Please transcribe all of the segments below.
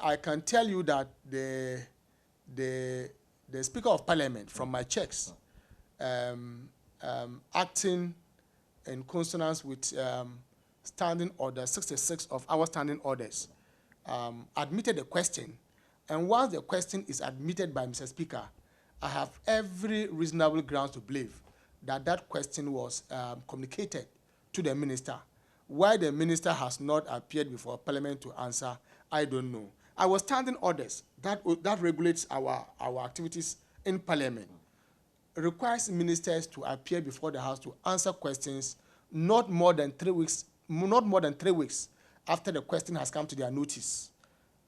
I can tell you that the Speaker of Parliament, from my checks, acting in consonance with Standing Order 66 of our standing orders, admitted the question, and once the question is admitted by Mr. Speaker, I have every reasonable grounds to believe that that question was communicated to the minister. Why the minister has not appeared before Parliament to answer, I don't know. Our standing orders that regulates our activities in Parliament requires ministers to appear before the House to answer questions not more than 3 weeks after the question has come to their notice.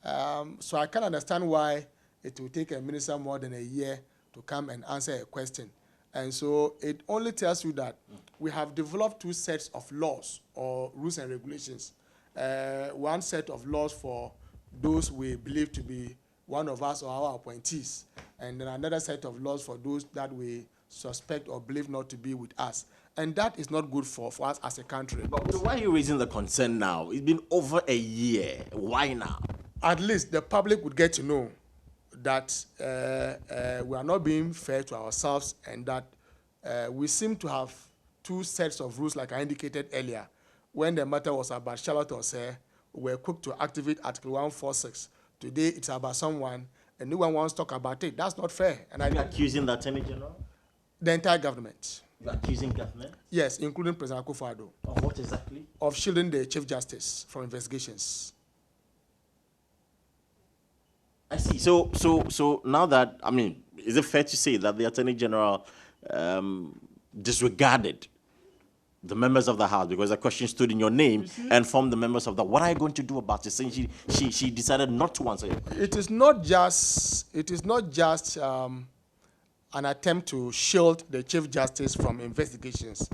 So I can understand why it will take a minister more than a year to come and answer a question. And so it only tells you that we have developed 2 sets of laws or rules and regulations. One set of laws for those we believe to be one of us or our appointees, and then another set of laws for those that we suspect or believe not to be with us. And that is not good for us as a country. But why are you raising the concern now? It's been over a year. Why now? At least the public would get to know that we are not being fair to ourselves, and that we seem to have 2 sets of rules, like I indicated earlier. When the matter was about Charlotte Osei, we were quick to activate Article 146. Today it's about someone, and no one wants to talk about it. That's not fair. And Are you accusing the Attorney General? The entire government. You're accusing government? Yes, including President Akufo-Addo. Of what exactly? Of shielding the Chief Justice from investigations. I see. So now that, I mean, is it fair to say that the Attorney General disregarded the members of the House because the question stood in your name and formed the members of the... What are you going to do about it, saying she decided not to answer your question? It is not just an attempt to shield the Chief Justice from investigations.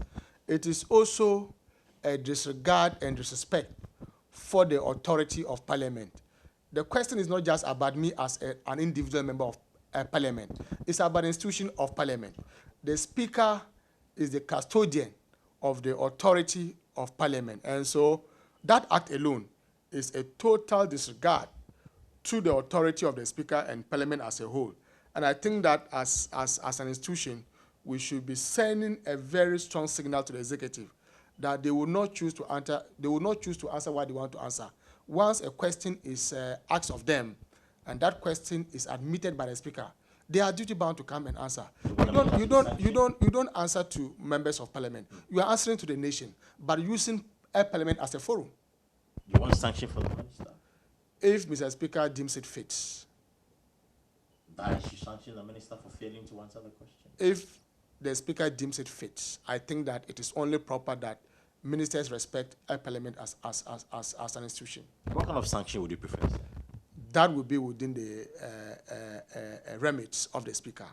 It is also a disregard and disrespect for the authority of Parliament. The question is not just about me as an individual member of Parliament. It's about the institution of Parliament. The Speaker is the custodian of the authority of Parliament. And so that act alone is a total disregard to the authority of the Speaker and Parliament as a whole. And I think that as an institution, we should be sending a very strong signal to the executive that they will not choose to answer. They will not choose to answer what they want to answer. Once a question is asked of them, and that question is admitted by the Speaker, they are duty bound to come and answer. You don't answer to members of Parliament. You are answering to the nation, but using a Parliament as a forum. You want sanction for the minister? If Mr. Speaker deems it fit. That she sanction the minister for failing to answer the question? If the Speaker deems it fit, I think that it is only proper that ministers respect a Parliament as an institution. What kind of sanction would you prefer? That would be within the remit of the Speaker.